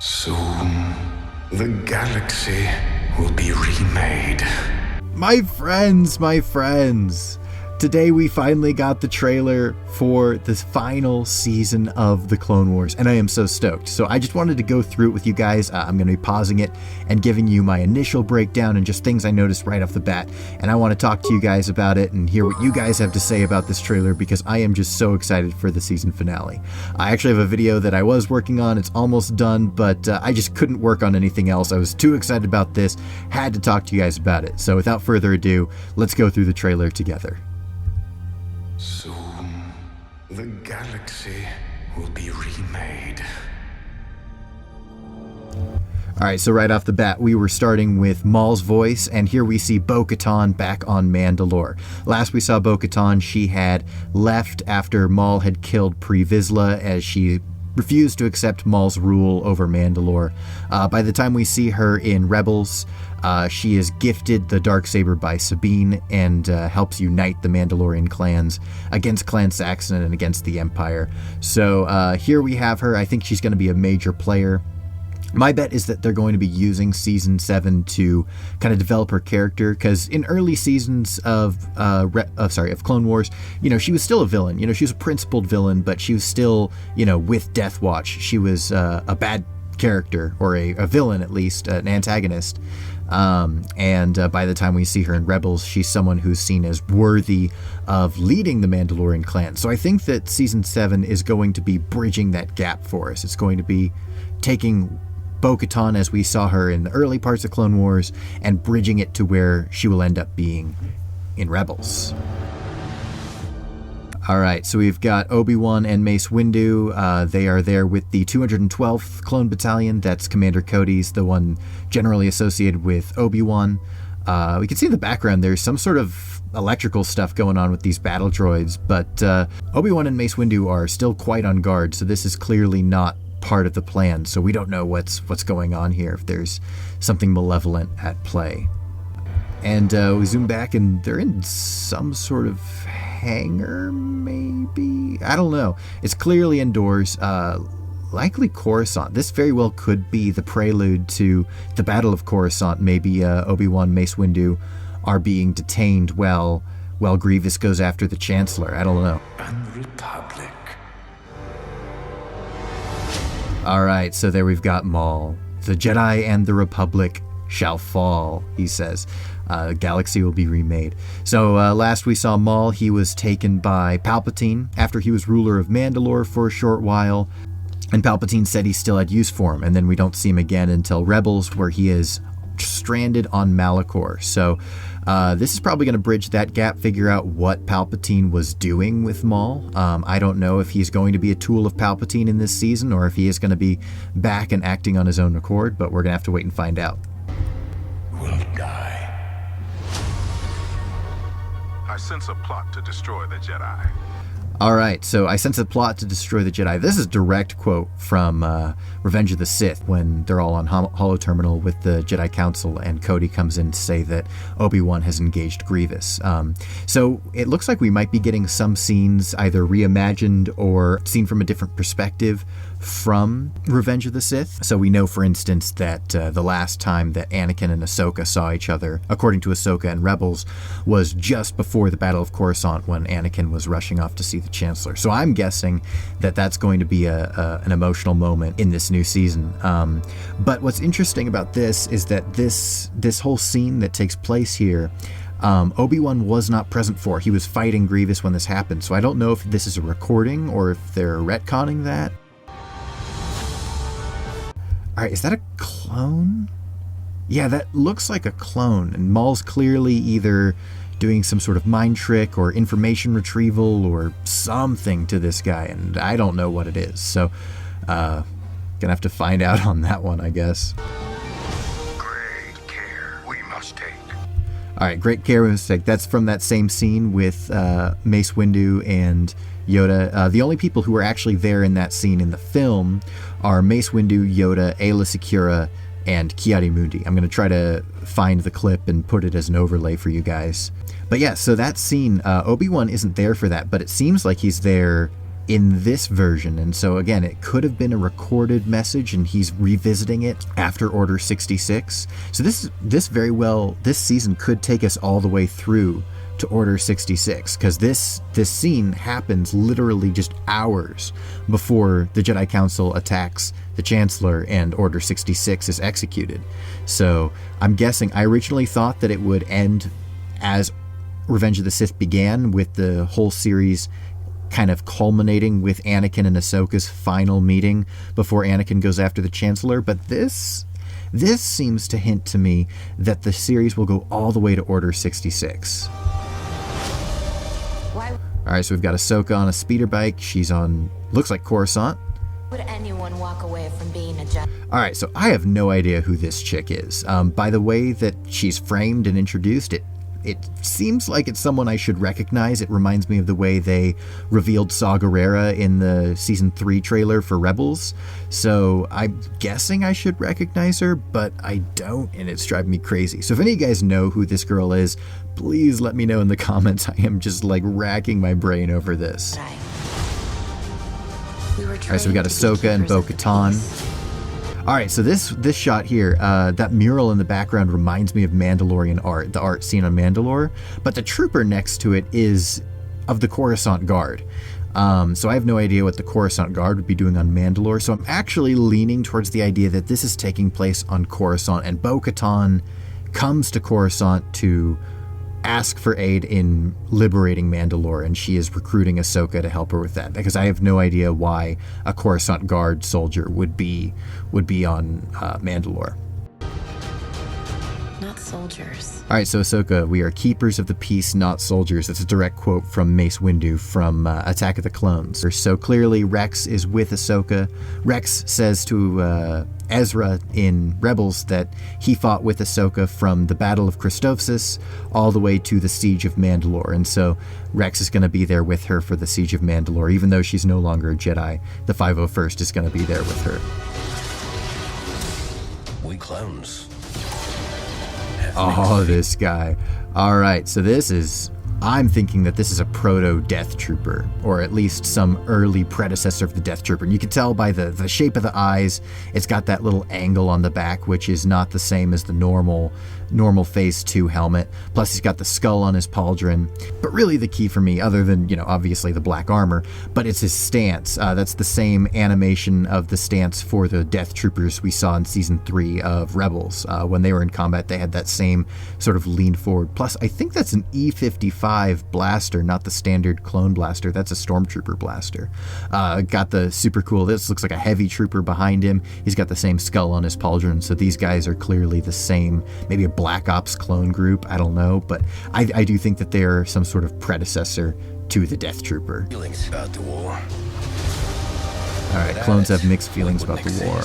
Soon, the galaxy will be remade. My friends! Today we finally got the trailer for the final season of The Clone Wars, and I am so stoked. So I just wanted to go through it with you guys. I'm going to be pausing it and giving you my initial breakdown and just things I noticed right off the bat. And I want to talk to you guys about it and hear what you guys have to say about this trailer, because I am just so excited for the season finale. I actually have a video that I was working on. It's almost done, but I just couldn't work on anything else. I was too excited about this, had to talk to you guys about it. So without further ado, let's go through the trailer together. Soon, the galaxy will be remade. Alright, so right off the bat, we were starting with Maul's voice, and here we see Bo-Katan back on Mandalore. Last we saw Bo-Katan, she had left after Maul had killed Pre Vizsla, as she refused to accept Maul's rule over Mandalore. By the time we see her in Rebels, she is gifted the Darksaber by Sabine and helps unite the Mandalorian clans against Clan Saxon and against the Empire. So here we have her. I think she's going to be a major player. My bet is that they're going to be using Season 7 to kind of develop her character, because in early seasons of Clone Wars, she was still a villain. She was a principled villain, but she was still, with Death Watch. She was a bad character, or a villain at least, an antagonist. And by the time we see her in Rebels, she's someone who's seen as worthy of leading the Mandalorian clan. So I think that Season 7 is going to be bridging that gap for us. It's going to be taking Bo-Katan as we saw her in the early parts of Clone Wars and bridging it to where she will end up being in Rebels. Alright, so we've got Obi-Wan and Mace Windu. They are there with the 212th Clone Battalion. That's Commander Cody's, the one generally associated with Obi-Wan. We can see in the background there's some sort of electrical stuff going on with these battle droids, but Obi-Wan and Mace Windu are still quite on guard, so this is clearly not part of the plan, so we don't know what's going on here, if there's something malevolent at play. And we zoom back and they're in some sort of hangar, maybe? I don't know. It's clearly indoors, likely Coruscant. This very well could be the prelude to the Battle of Coruscant. Maybe Obi-Wan, Mace Windu are being detained while Grievous goes after the Chancellor. I don't know. And the Republic. Alright, so there we've got Maul. The Jedi and the Republic shall fall, he says. The galaxy will be remade. So last we saw Maul, he was taken by Palpatine after he was ruler of Mandalore for a short while. And Palpatine said he still had use for him. And then we don't see him again until Rebels, where he is stranded on Malachor. So this is probably going to bridge that gap, figure out what Palpatine was doing with Maul. I don't know if he's going to be a tool of Palpatine in this season, or if he is going to be back and acting on his own accord, but we're going to have to wait and find out. Will die. I sense a plot to destroy the Jedi. Alright, so I sense a plot to destroy the Jedi. This is a direct quote from Revenge of the Sith, when they're all on holoterminal with the Jedi Council, and Cody comes in to say that Obi-Wan has engaged Grievous. So it looks like we might be getting some scenes either reimagined or seen from a different perspective from Revenge of the Sith. So we know, for instance, that the last time that Anakin and Ahsoka saw each other, according to Ahsoka and Rebels, was just before the Battle of Coruscant, when Anakin was rushing off to see the Chancellor. So I'm guessing that that's going to be an emotional moment in this new season. But what's interesting about this is that this whole scene that takes place here, Obi-Wan was not present for. He was fighting Grievous when this happened. So I don't know if this is a recording or if they're retconning that. Alright, is that a clone? Yeah, that looks like a clone, and Maul's clearly either doing some sort of mind trick or information retrieval or something to this guy, and I don't know what it is. So, gonna have to find out on that one, I guess. Great care we must take. Alright, great care we must take. That's from that same scene with Mace Windu and Yoda. The only people who were actually there in that scene in the film are Mace Windu, Yoda, Aayla Secura, and Ki-Adi-Mundi. I'm going to try to find the clip and put it as an overlay for you guys. But yeah, so that scene, Obi-Wan isn't there for that, but it seems like he's there in this version. And so again, it could have been a recorded message and he's revisiting it after Order 66. So this season could take us all the way through to Order 66, because this scene happens literally just hours before the Jedi Council attacks the Chancellor and Order 66 is executed. So I'm guessing, I originally thought that it would end as Revenge of the Sith began, with the whole series kind of culminating with Anakin and Ahsoka's final meeting before Anakin goes after the Chancellor. But this seems to hint to me that the series will go all the way to Order 66. Why Alright, so we've got Ahsoka on a speeder bike. She's on, looks like Coruscant. would anyone walk away from being a Jedi? Alright, so I have no idea who this chick is. By the way that she's framed and introduced, it seems like it's someone I should recognize. It reminds me of the way they revealed Saw Gerrera in the Season 3 trailer for Rebels. So I'm guessing I should recognize her, but I don't, and it's driving me crazy. So if any of you guys know who this girl is, please let me know in the comments. I am just like racking my brain over this. Alright, so we got Ahsoka and Bo-Katan. Alright, so this shot here, that mural in the background reminds me of Mandalorian art, the art seen on Mandalore, but the trooper next to it is of the Coruscant Guard. So I have no idea what the Coruscant Guard would be doing on Mandalore, so I'm actually leaning towards the idea that this is taking place on Coruscant, and Bo-Katan comes to Coruscant to ask for aid in liberating Mandalore, and she is recruiting Ahsoka to help her with that, because I have no idea why a Coruscant Guard soldier would be on Mandalore. Not soldiers. Alright, so Ahsoka, we are keepers of the peace, not soldiers. That's a direct quote from Mace Windu from Attack of the Clones. So clearly Rex is with Ahsoka. Rex says to Ezra in Rebels that he fought with Ahsoka from the Battle of Christophsis all the way to the Siege of Mandalore. And so Rex is going to be there with her for the Siege of Mandalore. Even though she's no longer a Jedi, the 501st is going to be there with her. We clones. Oh, this guy. Alright, so I'm thinking that this is a proto-Death Trooper, or at least some early predecessor of the Death Trooper. And you can tell by the shape of the eyes, it's got that little angle on the back, which is not the same as the normal Phase 2 helmet. Plus, he's got the skull on his pauldron. But really the key for me, other than, obviously the black armor, but it's his stance. That's the same animation of the stance for the Death Troopers we saw in Season 3 of Rebels. When they were in combat, they had that same sort of lean forward. Plus, I think that's an E55 blaster, not the standard clone blaster. That's a Stormtrooper blaster. Got the super cool, this looks like a heavy trooper behind him. He's got the same skull on his pauldron, so these guys are clearly the same, maybe a Black Ops clone group, I don't know, but I do think that they're some sort of predecessor to the Death Trooper. Feelings about the war. Alright, clones have mixed feelings about the war.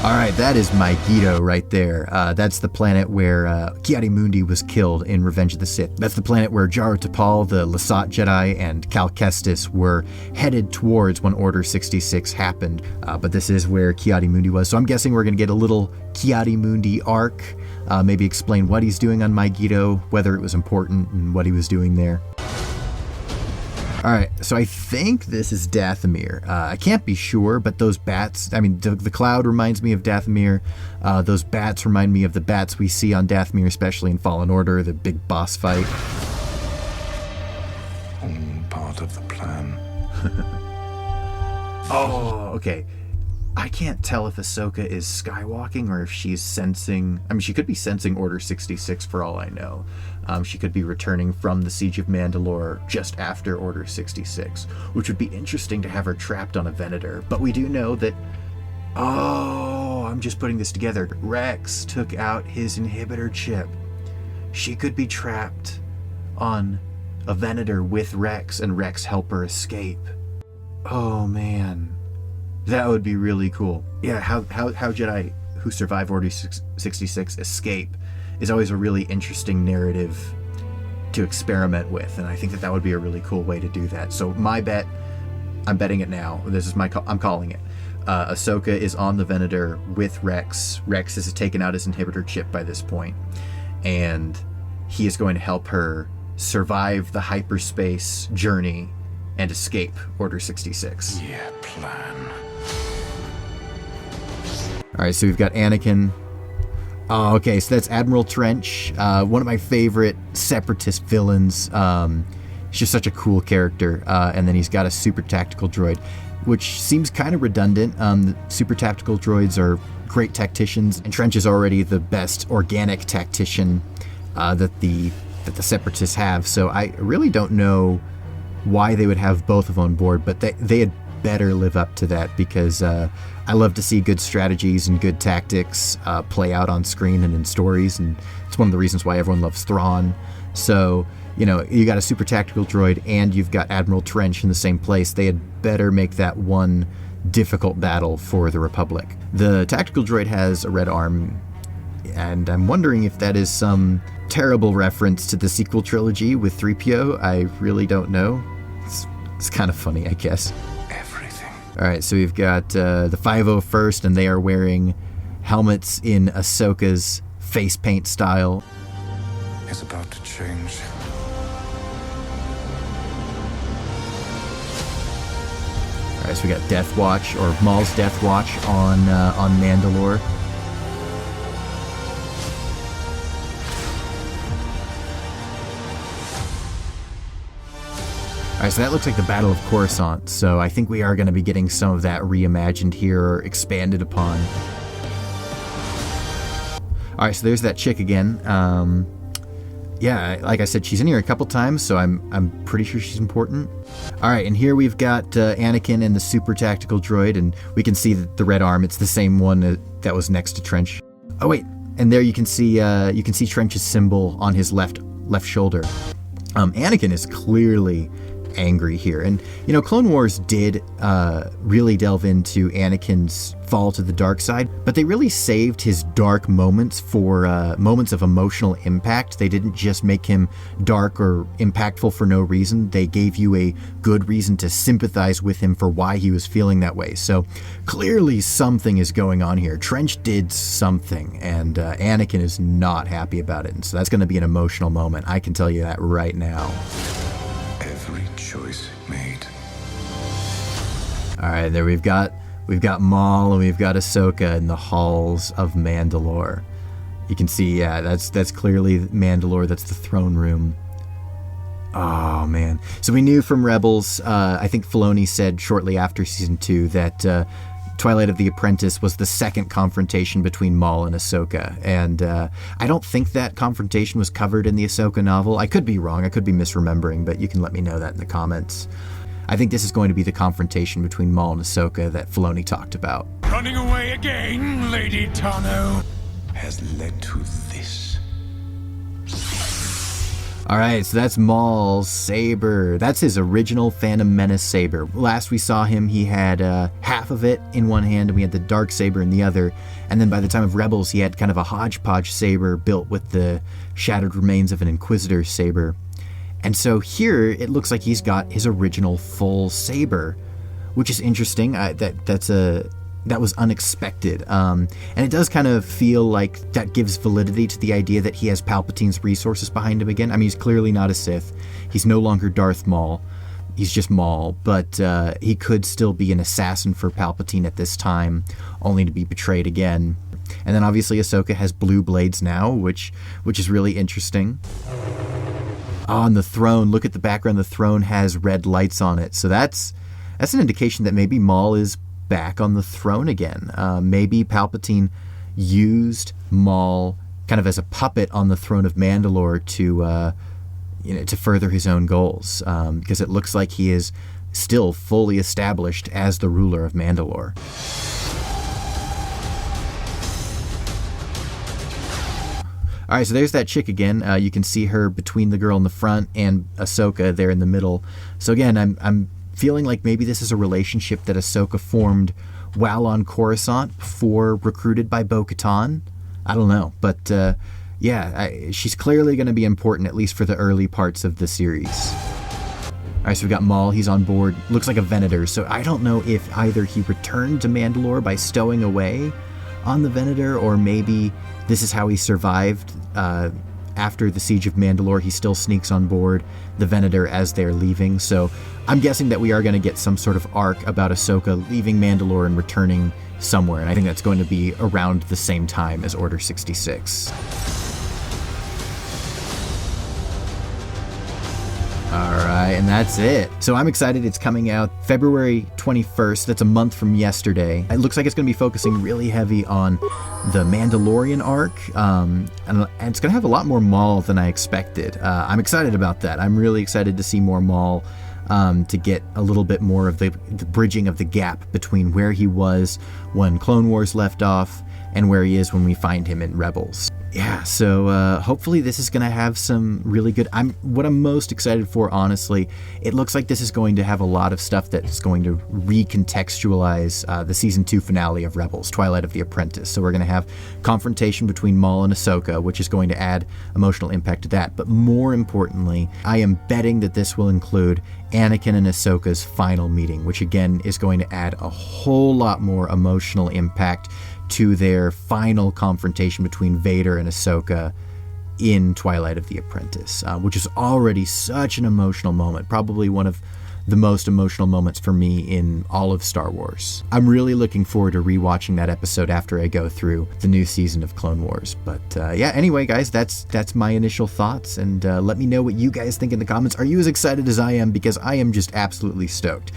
Alright, that is Megiddo right there. That's the planet where Ki-Adi-Mundi was killed in Revenge of the Sith. That's the planet where Jaro Tapal, the Lasat Jedi, and Cal Kestis were headed towards when Order 66 happened. But this is where Ki-Adi-Mundi was. So I'm guessing we're going to get a little Ki-Adi-Mundi arc. Maybe explain what he's doing on Megiddo, whether it was important, and what he was doing there. Alright, so I think this is Dathomir. I can't be sure, but those bats, the cloud reminds me of Dathomir. Those bats remind me of the bats we see on Dathomir, especially in Fallen Order, the big boss fight. All part of the plan. Oh, okay. I can't tell if Ahsoka is skywalking or if she's sensing... she could be sensing Order 66 for all I know. She could be returning from the Siege of Mandalore just after Order 66, which would be interesting to have her trapped on a Venator. But we do know that... Oh, I'm just putting this together. Rex took out his inhibitor chip. She could be trapped on a Venator with Rex, and Rex help her escape. Oh, man. That would be really cool. Yeah, how Jedi who survive Order 66 escape is always a really interesting narrative to experiment with, and I think that would be a really cool way to do that. So my bet, I'm betting it now. This is I'm calling it. Ahsoka is on the Venator with Rex. Rex has taken out his inhibitor chip by this point, and he is going to help her survive the hyperspace journey and escape Order 66. Yeah, plan. All right, so we've got Anakin. Oh, okay, so that's Admiral Trench, one of my favorite Separatist villains. He's just such a cool character. And then he's got a super tactical droid, which seems kind of redundant. The super tactical droids are great tacticians, and Trench is already the best organic tactician that the Separatists have. So I really don't know why they would have both of them on board, but they had better live up to that, because I love to see good strategies and good tactics play out on screen and in stories, and it's one of the reasons why everyone loves Thrawn. So, you know, you got a super tactical droid and you've got Admiral Trench in the same place. They had better make that one difficult battle for the Republic. The tactical droid has a red arm, and I'm wondering if that is some terrible reference to the sequel trilogy with 3PO. I really don't know. It's kind of funny, I guess. Everything. All right, so we've got the 501st, and they are wearing helmets in Ahsoka's face paint style. It's about to change. All right, so we got Death Watch, or Maul's Death Watch on Mandalore. All right, so that looks like the Battle of Coruscant. So I think we are going to be getting some of that reimagined here, or expanded upon. All right, so there's that chick again. Yeah, like I said, she's in here a couple times, so I'm pretty sure she's important. All right, and here we've got Anakin and the super tactical droid, and we can see the red arm. It's the same one that was next to Trench. Oh wait, and there you can see Trench's symbol on his left shoulder. Anakin is clearly angry here, and you know, Clone Wars did really delve into Anakin's fall to the dark side, but they really saved his dark moments for moments of emotional impact. They didn't just make him dark or impactful for no reason. They gave you a good reason to sympathize with him for why he was feeling that way. So clearly something is going on here. Trench did something, and Anakin is not happy about it, and so that's going to be an emotional moment. I can tell you that right now. Every choice made. All right, there we've got Maul and we've got Ahsoka in the halls of Mandalore. You can see, yeah, that's clearly Mandalore. That's the throne room. Oh man! So we knew from Rebels. I think Filoni said shortly after season 2 that Twilight of the Apprentice was the second confrontation between Maul and Ahsoka, and I don't think that confrontation was covered in the Ahsoka novel. I could be wrong. I could be misremembering, but you can let me know that in the comments. I think this is going to be the confrontation between Maul and Ahsoka that Filoni talked about. Running away again, Lady Tano, has led to this. All right, so that's Maul's saber. That's his original Phantom Menace saber. Last we saw him, he had half of it in one hand, and we had the dark saber in the other. And then by the time of Rebels, he had kind of a hodgepodge saber built with the shattered remains of an Inquisitor saber. And so here, it looks like he's got his original full saber, which is interesting. That was unexpected. And it does kind of feel like that gives validity to the idea that he has Palpatine's resources behind him again. I mean, he's clearly not a Sith. He's no longer Darth Maul. He's just Maul. But he could still be an assassin for Palpatine at this time, only to be betrayed again. And then obviously Ahsoka has blue blades now, which is really interesting. On the throne, look at the background. The throne has red lights on it. So that's an indication that maybe Maul is back on the throne again. Maybe Palpatine used Maul kind of as a puppet on the throne of Mandalore to further his own goals, because it looks like he is still fully established as the ruler of Mandalore. All right, so there's that chick again. You can see her between the girl in the front and Ahsoka there in the middle. So again, I'm feeling like maybe this is a relationship that Ahsoka formed while on Coruscant before recruited by Bo-Katan. I don't know, but she's clearly going to be important, at least for the early parts of the series. All right, so we've got Maul. He's on board. Looks like a Venator, so I don't know if either he returned to Mandalore by stowing away on the Venator, or maybe this is how he survived after the Siege of Mandalore, he still sneaks on board the Venator as they're leaving. So I'm guessing that we are going to get some sort of arc about Ahsoka leaving Mandalore and returning somewhere. And I think that's going to be around the same time as Order 66. All right, and that's it. So I'm excited. It's coming out February 21st. That's a month from yesterday. It looks like it's going to be focusing really heavy on the Mandalorian arc, and it's going to have a lot more Maul than I expected. I'm excited about that. I'm really excited to see more Maul, to get a little bit more of the bridging of the gap between where he was when Clone Wars left off and where he is when we find him in Rebels. Yeah, so hopefully this is going to have some really good... What I'm most excited for, honestly, it looks like this is going to have a lot of stuff that's going to recontextualize the Season 2 finale of Rebels, Twilight of the Apprentice. So we're going to have confrontation between Maul and Ahsoka, which is going to add emotional impact to that. But more importantly, I am betting that this will include Anakin and Ahsoka's final meeting, which again is going to add a whole lot more emotional impact to their final confrontation between Vader and Ahsoka in Twilight of the Apprentice, which is already such an emotional moment, probably one of the most emotional moments for me in all of Star Wars. I'm really looking forward to rewatching that episode after I go through the new season of Clone Wars. But yeah, anyway, guys, that's my initial thoughts, and let me know what you guys think in the comments. Are you as excited as I am? Because I am just absolutely stoked.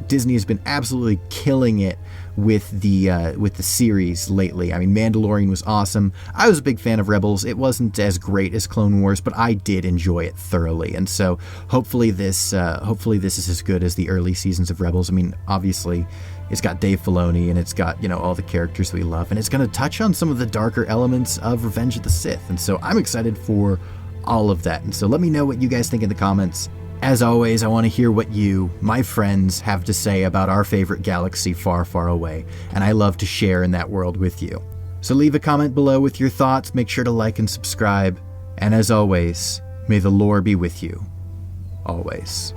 Disney has been absolutely killing it with the series lately. I mean, Mandalorian was awesome. I was a big fan of Rebels. It wasn't as great as Clone Wars, but I did enjoy it thoroughly. And so hopefully this is as good as the early seasons of Rebels. I mean, obviously, it's got Dave Filoni and it's got, all the characters we love, and it's going to touch on some of the darker elements of Revenge of the Sith. And so I'm excited for all of that. And so let me know what you guys think in the comments. As always, I want to hear what you, my friends, have to say about our favorite galaxy far, far away, and I love to share in that world with you. So leave a comment below with your thoughts, make sure to like and subscribe, and as always, may the lore be with you, always.